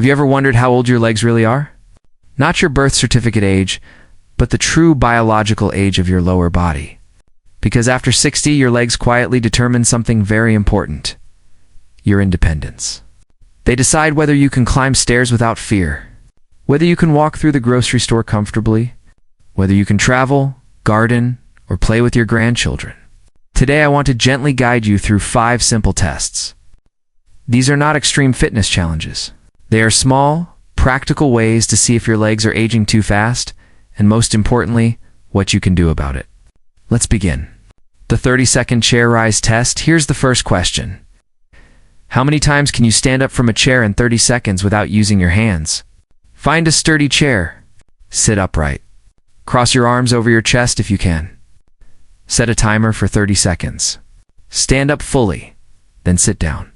Have you ever wondered how old your legs really are? Not your birth certificate age, but the true biological age of your lower body. Because after 60, your legs quietly determine something very important: your independence. They decide whether you can climb stairs without fear, whether you can walk through the grocery store comfortably, whether you can travel, garden, or play with your grandchildren. Today I want to gently guide you through 5 simple tests. These are not extreme fitness challenges. They are small, practical ways to see if your legs are aging too fast, and most importantly, what you can do about it. Let's begin. The 30-second chair rise test. Here's the first question. How many times can you stand up from a chair in 30 seconds without using your hands? Find a sturdy chair. Sit upright. Cross your arms over your chest if you can. Set a timer for 30 seconds. Stand up fully, then sit down.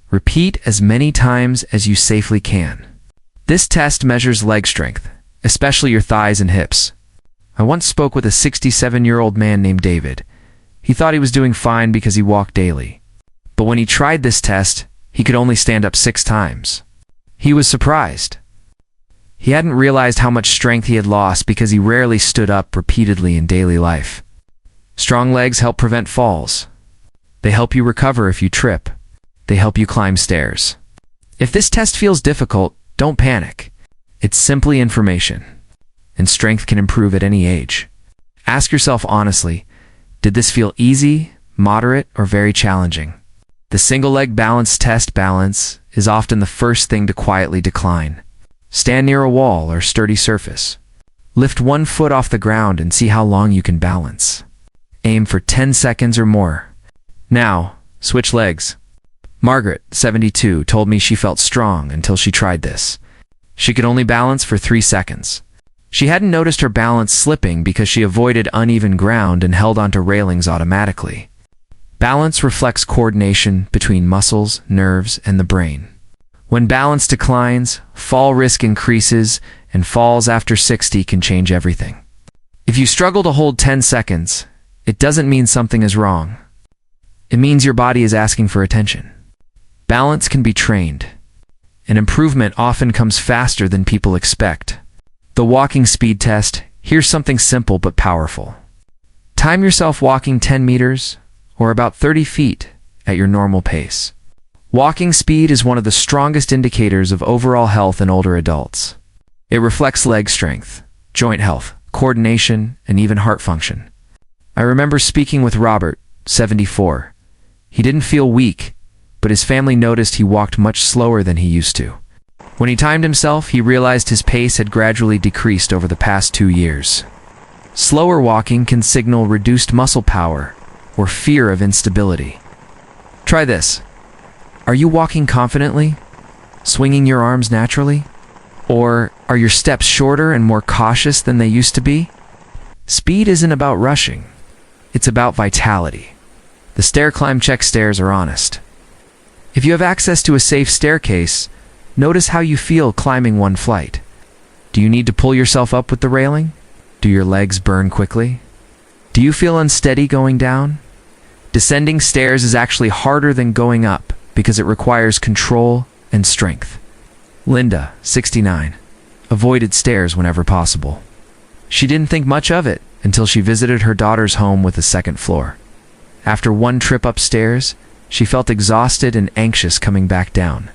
Repeat as many times as you safely can. This test measures leg strength, especially your thighs and hips. I once spoke with a 67-year-old man named David. He thought he was doing fine because he walked daily. But when he tried this test, he could only stand up 6 times. He was surprised. He hadn't realized how much strength he had lost because he rarely stood up repeatedly in daily life. Strong legs help prevent falls. They help you recover if you trip. They help you climb stairs. If this test feels difficult, don't panic. It's simply information, and strength can improve at any age. Ask yourself honestly, did this feel easy, moderate, or very challenging? The single leg balance test. Balance is often the first thing to quietly decline. Stand near a wall or sturdy surface. Lift one foot off the ground and see how long you can balance. Aim for 10 seconds or more. Now, switch legs. Margaret, 72, told me she felt strong until she tried this. She could only balance for 3 seconds. She hadn't noticed her balance slipping because she avoided uneven ground and held onto railings automatically. Balance reflects coordination between muscles, nerves, and the brain. When balance declines, fall risk increases, and falls after 60 can change everything. If you struggle to hold 10 seconds, it doesn't mean something is wrong. It means your body is asking for attention. Balance can be trained, and improvement often comes faster than people expect. The walking speed test. Here's something simple but powerful. Time yourself walking 10 meters, or about 30 feet, at your normal pace. Walking speed is one of the strongest indicators of overall health in older adults. It reflects leg strength, joint health, coordination, and even heart function. I remember speaking with Robert, 74. He didn't feel weak, but his family noticed he walked much slower than he used to. When he timed himself, he realized his pace had gradually decreased over the past 2 years. Slower walking can signal reduced muscle power or fear of instability. Try this. Are you walking confidently, swinging your arms naturally? Or are your steps shorter and more cautious than they used to be? Speed isn't about rushing. It's about vitality. The stair climb check stairs are honest. If you have access to a safe staircase, notice how you feel climbing one flight. Do you need to pull yourself up with the railing? Do your legs burn quickly? Do you feel unsteady going down? Descending stairs is actually harder than going up because it requires control and strength. Linda, 69, avoided stairs whenever possible. She didn't think much of it until she visited her daughter's home with a second floor. After one trip upstairs, she felt exhausted and anxious coming back down.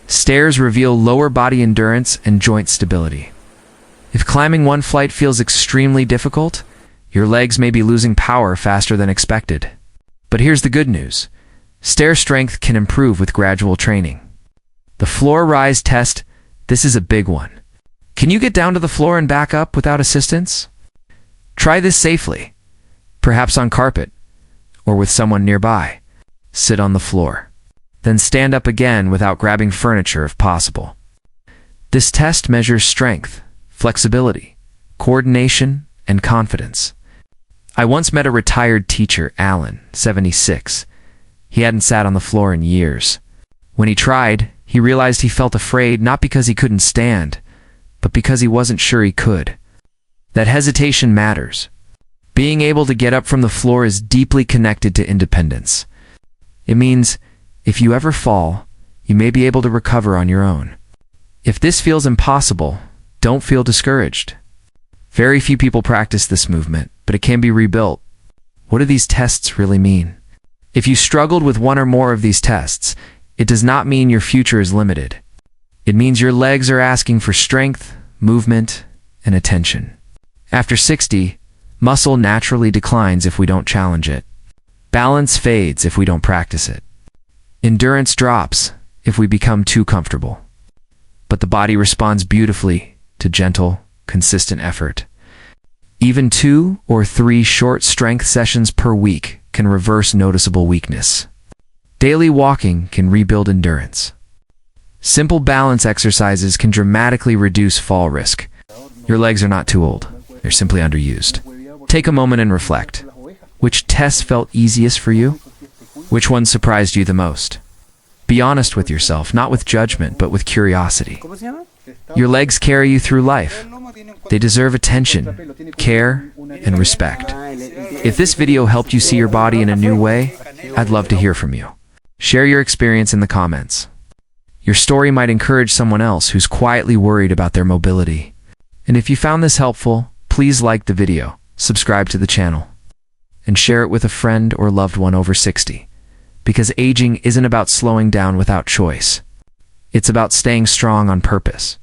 Stairs reveal lower body endurance and joint stability. If climbing one flight feels extremely difficult, your legs may be losing power faster than expected. But here's the good news. Stair strength can improve with gradual training. The floor rise test. This is a big one. Can you get down to the floor and back up without assistance? Try this safely, perhaps on carpet or with someone nearby. Sit on the floor. Then stand up again without grabbing furniture if possible. This test measures strength, flexibility, coordination, and confidence. I once met a retired teacher, Alan, 76. He hadn't sat on the floor in years. When he tried, he realized he felt afraid not because he couldn't stand, but because he wasn't sure he could. That hesitation matters. Being able to get up from the floor is deeply connected to independence. It means if you ever fall, you may be able to recover on your own. If this feels impossible, don't feel discouraged. Very few people practice this movement, but it can be rebuilt. What do these tests really mean? If you struggled with one or more of these tests, it does not mean your future is limited. It means your legs are asking for strength, movement, and attention. After 60, muscle naturally declines if we don't challenge it. Balance fades if we don't practice it. Endurance drops if we become too comfortable. But the body responds beautifully to gentle, consistent effort. Even 2 or 3 short strength sessions per week can reverse noticeable weakness. Daily walking can rebuild endurance. Simple balance exercises can dramatically reduce fall risk. Your legs are not too old. They're simply underused. Take a moment and reflect. Which tests felt easiest for you? Which one surprised you the most? Be honest with yourself, not with judgment, but with curiosity. Your legs carry you through life. They deserve attention, care, and respect. If this video helped you see your body in a new way, I'd love to hear from you. Share your experience in the comments. Your story might encourage someone else who's quietly worried about their mobility. And if you found this helpful, please like the video, subscribe to the channel, and share it with a friend or loved one over 60. Because aging isn't about slowing down without choice. It's about staying strong on purpose.